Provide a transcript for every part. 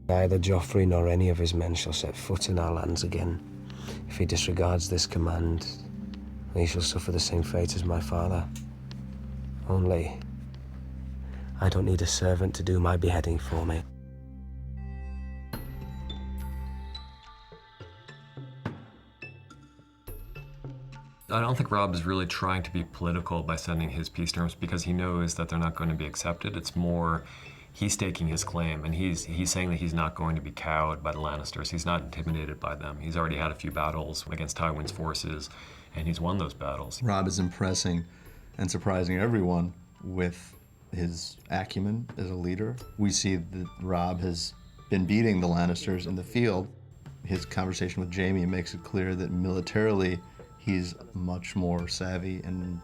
Neither Joffrey nor any of his men shall set foot in our lands again. If he disregards this command, he shall suffer the same fate as my father. Only, I don't need a servant to do my beheading for me. I don't think Robb is really trying to be political by sending his peace terms because he knows that they're not going to be accepted. It's more he's staking his claim, and he's saying that he's not going to be cowed by the Lannisters. He's not intimidated by them. He's already had a few battles against Tywin's forces, and he's won those battles. Robb is impressing and surprising everyone with his acumen as a leader. We see that Robb has been beating the Lannisters in the field. His conversation with Jaime makes it clear that militarily he's much more savvy and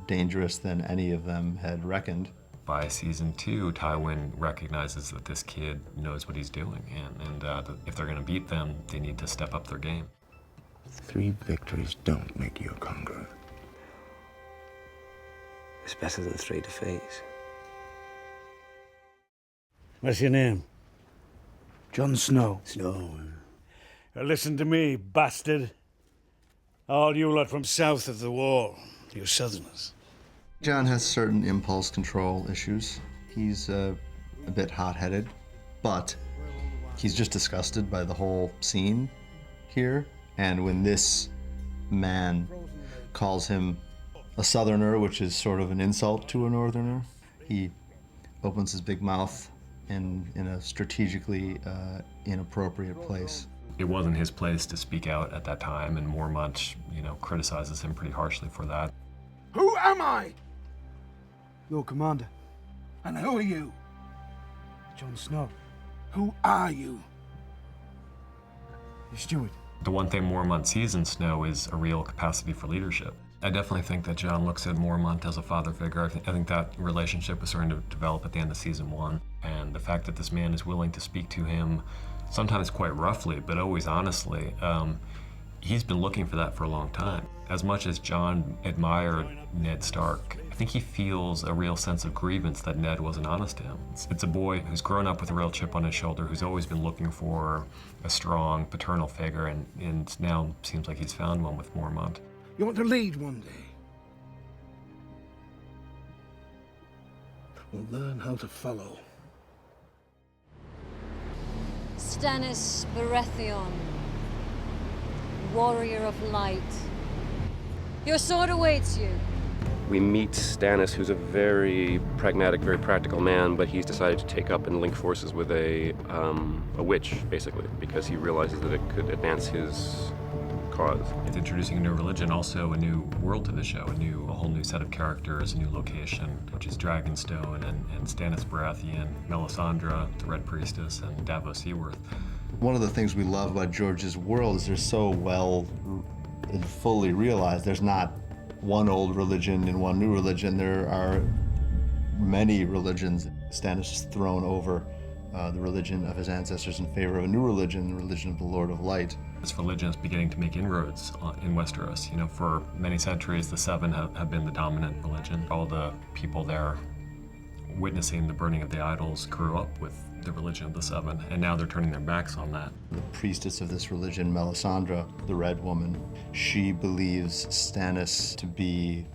dangerous than any of them had reckoned. By season 2, Tywin recognizes that this kid knows what he's doing, and that if they're going to beat them, they need to step up their game. 3 victories don't make you a conqueror. It's better than 3 defeats. What's your name? Jon Snow. Snow. Now listen to me, bastard. All you lot from south of the wall, you southerners. Jon has certain impulse control issues. He's a bit hot-headed, but he's just disgusted by the whole scene here. And when this man calls him a southerner, which is sort of an insult to a northerner, he opens his big mouth in a strategically inappropriate place. It wasn't his place to speak out at that time, and Mormont, criticizes him pretty harshly for that. Who am I? Your commander. And who are you? Jon Snow. Who are you? Your steward. The one thing Mormont sees in Snow is a real capacity for leadership. I definitely think that Jon looks at Mormont as a father figure. I think that relationship was starting to develop at the end of season 1. And the fact that this man is willing to speak to him, sometimes quite roughly, but always honestly, he's been looking for that for a long time. As much as Jon admired Ned Stark, I think he feels a real sense of grievance that Ned wasn't honest to him. It's a boy who's grown up with a real chip on his shoulder, who's always been looking for a strong paternal figure, and now seems like he's found one with Mormont. You want to lead one day? We'll learn how to follow. Stannis Baratheon, warrior of light. Your sword awaits you. We meet Stannis, who's a very pragmatic, very practical man, but he's decided to take up and link forces with a witch, basically, because he realizes that it could advance his cause. It's introducing a new religion, also a new world to the show, a whole new set of characters, a new location, which is Dragonstone and Stannis Baratheon, Melisandre, the Red Priestess, and Davos Seaworth. One of the things we love about George's world is they're so well and fully realized. There's not one old religion and one new religion. There are many religions. Stannis has thrown over the religion of his ancestors in favor of a new religion, the religion of the Lord of Light. This religion is beginning to make inroads in Westeros. For many centuries, the Seven have been the dominant religion. All the people there witnessing the burning of the idols grew up with the religion of the Seven, and now they're turning their backs on that. The priestess of this religion, Melisandre, the Red Woman, she believes Stannis to be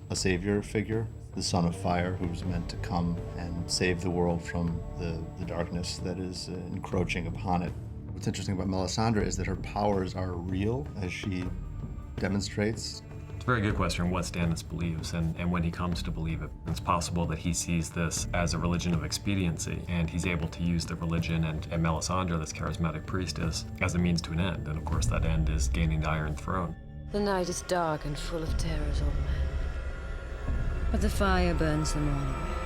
a savior figure, the son of fire who's meant to come and save the world from the darkness that is encroaching upon it. What's interesting about Melisandre is that her powers are real, as she demonstrates. It's a very good question what Stannis believes, and when he comes to believe it. It's possible that he sees this as a religion of expediency, and he's able to use the religion and Melisandre, this charismatic priestess, as a means to an end. And of course, that end is gaining the Iron Throne. The night is dark and full of terrors, old man. But the fire burns them all away.